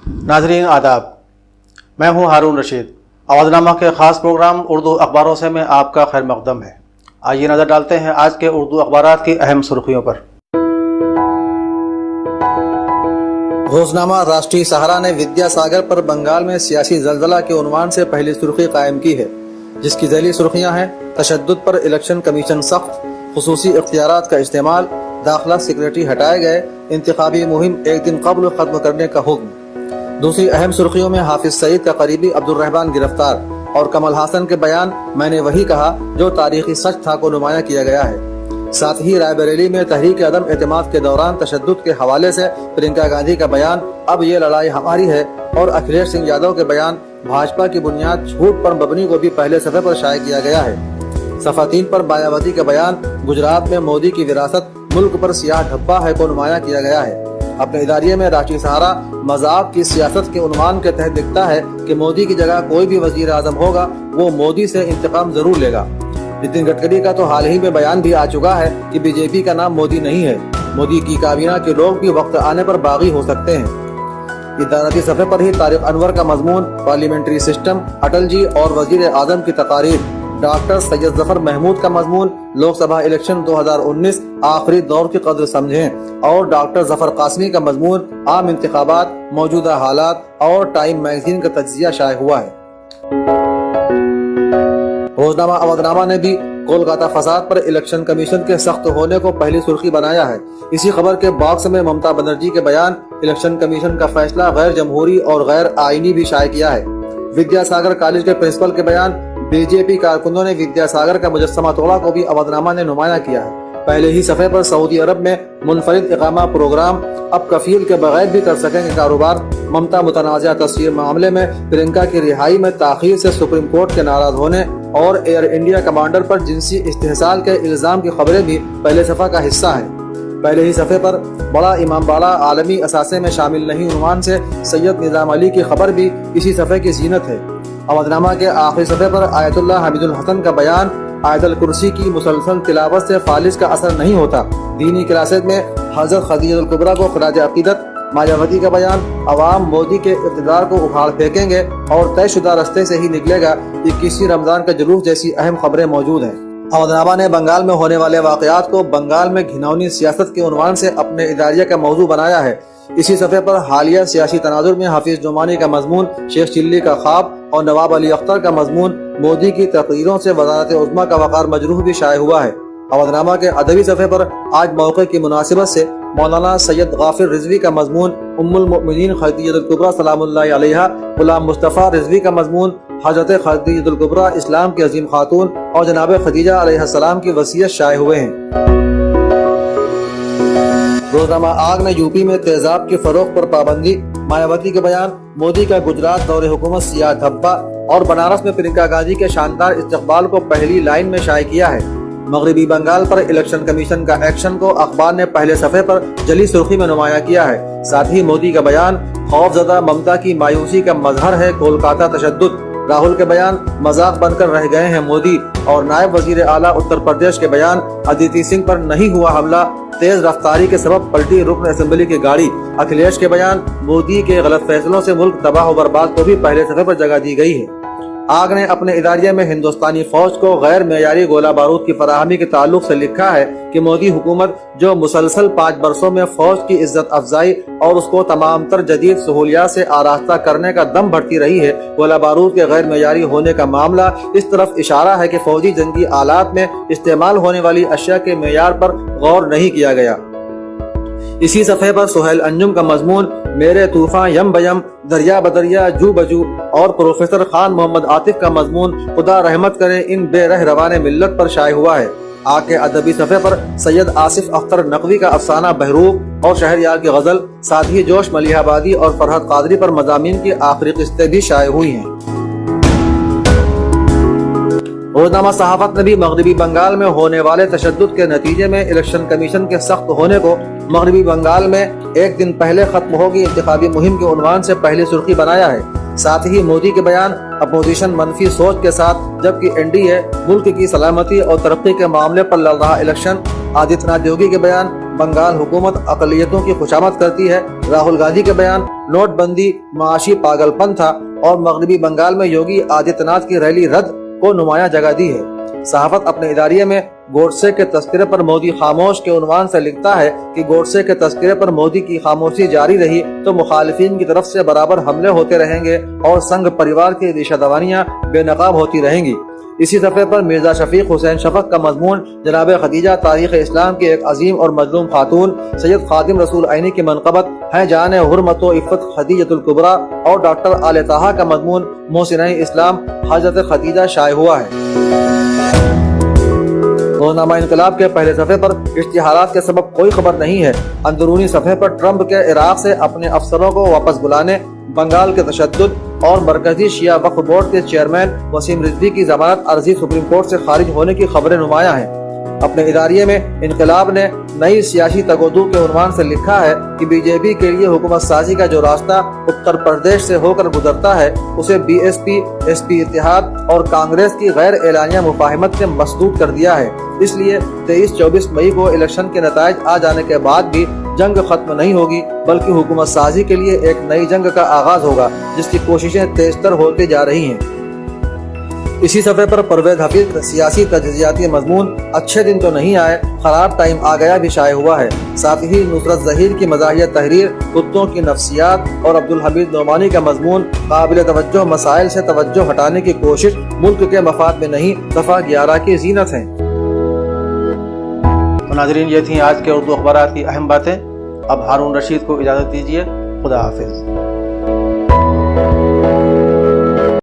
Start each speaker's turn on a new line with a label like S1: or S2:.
S1: नाज़रीन आदाब, मैं हूं हारून रशीद। आवाज़नामा के ख़ास प्रोग्राम उर्दू अखबारों से में आपका खैर मक़दम है। आइए नज़र डालते हैं आज के उर्दू अखबारात की अहम सुर्खियों पर। रोज़नामा राष्ट्रीय सहारा ने विद्यासागर पर बंगाल में सियासी जल्जला के उन्वान से पहली सुर्खी कायम की है, जिसकी ज़ैली सुर्खियाँ हैं: तशद्दुद पर इलेक्शन कमीशन सख्त, खुसूसी इख्तियारात का इस्तेमाल, दाखिला सेक्रेटरी हटाए गए, इंतखाबी मुहिम एक दिन कब्ल खत्म करने का हुक्म। दूसरी अहम सुर्खियों में हाफिज सईद का करीबी अब्दुल रहमान गिरफ्तार और कमल हासन के बयान मैंने वही कहा जो तारीखी सच था को नुमाया किया गया है। साथ ही रायबरेली में तहरीक अदम एतमाद के दौरान तशद्दुद के हवाले से प्रियंका गांधी का बयान अब ये लड़ाई हमारी है, और अखिलेश सिंह यादव के बयान भाजपा की बुनियाद झूठ पर मबनी को भी पहले सफ़े पर शाये किया गया है। सफ़ा 3 पर मायावती का बयान गुजरात में मोदी की विरासत मुल्क पर सियाह धब्बा है को नुमाया किया गया है। अपने इदारिये में राष्ट्रीय सहारा मज़ाक की सियासत के उन्वान के तहत लिखता है कि मोदी की जगह कोई भी वजीर आजम होगा वो मोदी से इंतकाम जरूर लेगा। नितिन गडकरी का तो हाल ही में बयान भी आ चुका है कि बीजेपी का नाम मोदी नहीं है, मोदी की काबीना के लोग भी वक्त आने पर बागी हो सकते हैं। इदारती सफ़े पर ही तारिक अनवर का मजमून, पार्लियामेंट्री सिस्टम, अटल जी और वजीर आजम की तकारीर, डॉक्टर सैयद जफर महमूद का मजमून, लोकसभा इलेक्शन 2019 आखिरी दौर की कद्र समझें, और डॉक्टर जफर कासमी का मजमून आम इंतखाबात, मौजूदा हालात और टाइम मैगजीन का तज्जिया शाये हुआ है। रोजनामा अवधनामा ने भी कोलकाता फसाद पर इलेक्शन कमीशन के सख्त होने को पहली सुर्खी बनाया है। इसी खबर के बॉक्स में ममता बनर्जी के बयान, इलेक्शन कमीशन का फैसला गैर जमहूरी और गैर आईनी भी शाये किया है। विद्यासागर कॉलेज के प्रिंसिपल के बयान, बीजेपी कारकुनों ने विद्यासागर का मुजस्समा तोड़ा को भी अवधनामा ने नुमाया किया है। पहले ही सफ़े पर सऊदी अरब में मुनफरिद इकामा प्रोग्राम, अब कफील के बगैर भी कर सकेंगे कारोबार। ममता मुतनाज़ा तस्वीर मामले में प्रियंका की रिहाई में ताख़ीर से सुप्रीम कोर्ट के नाराज होने और एयर इंडिया कमांडर पर जिनसी इस्तेहसाल के इल्ज़ाम की खबरें भी पहले सफ़ा का हिस्सा है। पहले ही सफ़े पर बड़ा इमामबाड़ा आलमी असासे में शामिल नहीं उन्वान से सैयद निज़ाम अली की खबर भी इसी सफ़े की जीनत है। अवधनामा के आखिरी सफ़े पर आयतुल्लाह हमीदुल हसन का बयान, आयतुल कुर्सी की मुसलसल तिलावत से फालिज का असर नहीं होता, दीनी क्लासेज में हज़रत खदीजतुल कुबरा को खराज अक़ीदत। मायावती का बयान, अवाम मोदी के इक़्तिदार को उखाड़ फेंकेंगे और तयशुदा रास्ते से ही निकलेगा, 21वीं रमजान का जुलूस जैसी अहम खबरें मौजूद हैं। अवधनामा ने बंगाल में होने वाले वाक़यात को बंगाल में घिनौनी सियासत के उन्वान से अपने इदारिया का मौजू बनाया है। इसी सफ़े पर हालिया सियासी तनाजुर में हाफिज नुमानी का मजमून, शेख चिल्ली का ख्वाब और नवाब अली अख्तर का मजमून, मोदी की तकरीरों से वज़ारत उज़्मा का वक़ार मजरूह भी शाये हुआ है। अवधनामा के अदबी सफ़े पर आज मौके की मुनासिबत से मौलाना सैयद गाफिर रिजवी का मजमून, उम्मुल मोमिनीन खदीजतुल कुबरा सलामुल्लाहि अलैहा, गुलाम मुस्तफ़ा रिजवी का मजमून, हज़रत खदीजतुल कुबरा इस्लाम की अजीम खातून और जनाब खदीजा अलैहिस्सलाम की वसीयत शाये हुए हैं। रोजनामा आग ने यूपी में तेजाब के फरोख पर पाबंदी, मायावती के बयान, मोदी का गुजरात दौरे हुकूमत सियाह धब्बा और बनारस में प्रियंका गांधी के शानदार इस्तकबाल को पहली लाइन में शाये किया है। मगरबी बंगाल पर इलेक्शन कमीशन का एक्शन को अखबार ने पहले सफ़े पर जली सुर्खी में नुमाया किया है। साथ ही मोदी का बयान, खौफजदा ममता की मायूसी का मजहर है कोलकाता तशद्दुद। राहुल के बयान, मजाक बनकर रह गए हैं मोदी। और नायब वजीर आला उत्तर प्रदेश के बयान, अदिति सिंह पर नहीं हुआ हमला, तेज रफ्तारी के सबब पलटी रुकन असेंबली की गाड़ी। अखिलेश के बयान, मोदी के गलत फैसलों से मुल्क तबाह व बर्बाद को भी पहले सफ़े पर जगह दी गई है। आग ने अपने इदारिये में हिंदुस्तानी फौज को गैर मेयारी गोला बारूद की फराहमी के ताल्लुक से लिखा है कि मोदी हुकूमत जो मुसलसल 5 बरसों में फौज की इज्जत अफजाई और उसको तमाम तर जदीद सहूलियात से आरास्ता करने का दम भरती रही है, गोला बारूद के गैर मेयारी होने का मामला इस तरफ इशारा है कि फौजी जंगी आलात में इस्तेमाल होने वाली अशिया के मेयार पर गौर नहीं किया गया। इसी सफ़े पर सुहेल अंजुम का मजमून, मेरे तूफान यम बयम, दरिया बदरिया जू बजू और प्रोफेसर खान मोहम्मद आतिफ का मजमून, खुदा रहमत करे इन बेरह रवाने मिल्लत पर शाये हुआ है। आग के अदबी सफ़े पर सैयद आसिफ अख्तर नकवी का अफसाना बहरूब और शहरयार की गज़ल, साथ ही जोश मलिहाबादी और फरहत कादरी पर मज़ामीन की आखिरी किस्तें भी शाये हुई हैं। रोजनामा सहाफत ने भी मगरबी बंगाल में होने वाले तशद्दुद के नतीजे में इलेक्शन कमीशन के सख्त होने को मगरबी बंगाल में एक दिन पहले खत्म होगी इंतखाबी मुहिम के उन्वान से पहली सुर्खी बनाया है। साथ ही मोदी के बयान, अपोजिशन मनफी सोच के साथ जबकि एनडीए मुल्क की सलामती और तरक्की के मामले पर लड़ रहा इलेक्शन। आदित्यनाथ योगी के बयान, बंगाल हुकूमत अकलियतों की खुशामद करती है। राहुल गांधी के बयान, نوٹ بندی معاشی پاگلپن تھا اور مغربی بنگال میں یوگی آدتیہ ناتھ کی ریلی رد کو نمایاں جگہ دی ہے۔ صحافت اپنے اداریے میں گوڈسے کے تذکرے پر مودی خاموش کے عنوان سے لکھتا ہے کہ گوڈسے کے تذکرے پر مودی کی خاموشی جاری رہی تو مخالفین کی طرف سے برابر حملے ہوتے رہیں گے اور سنگھ پریوار کی ریشہ دوانیاں بے نقاب ہوتی رہیں گی۔ اسی صفحے پر مرزا شفیق حسین شفق کا مضمون جناب خدیجہ تاریخ اسلام کی ایک عظیم اور مظلوم خاتون سید خادم رسول عینی کی منقبت ہیں جان حرمت و عفت خدیجۃ الکبریٰ اور ڈاکٹر آل طٰہٰ کا مضمون محسنین اسلام حضرت خدیجہ شائع ہوا ہے۔ روزنامہ انقلاب کے پہلے صفحے پر اشتہارات کے سبب کوئی خبر نہیں ہے۔ اندرونی صفحے پر ٹرمپ کے عراق سے اپنے افسروں کو واپس بلانے، بنگال کے تشدد اور مرکزی شیعہ وقف بورڈ کے چیئرمین وسیم رضوی کی ضمانت عرضی سپریم کورٹ سے خارج ہونے کی خبریں نمایاں ہیں۔ اپنے اداریے میں انقلاب نے نئی سیاسی تگودو کے عنوان سے لکھا ہے کہ بی جے پی کے لیے حکومت سازی کا جو راستہ اتر پردیش سے ہو کر گزرتا ہے اسے B S P, S P اتحاد اور کانگریس کی غیر اعلانیہ مفاہمت سے مسدود کر دیا ہے۔ اس لیے 23-24 مئی کو الیکشن کے نتائج آ جانے کے بعد بھی جنگ ختم نہیں ہوگی بلکہ حکومت سازی کے لیے ایک نئی جنگ کا آغاز ہوگا جس کی کوششیں تیزتر ہوتی جا رہی ہیں۔ اسی صفحے پر پرویز حفیظ کا سیاسی تجزیاتی مضمون اچھے دن تو نہیں آئے، خراب ٹائم آ گیا بھی شائع ہوا ہے۔ ساتھ ہی نصرت ظہیر کی مزاحیہ تحریر کتوں کی نفسیات اور عبدالحمید نعمانی کا مضمون قابل توجہ مسائل سے توجہ ہٹانے کی کوشش ملک کے مفاد میں نہیں صفحہ 11 کی زینت ہیں۔ ناظرین، یہ تھیں آج کے اردو اخبارات کی اہم باتیں۔ اب ہارون رشید کو اجازت دیجیے۔ خدا حافظ۔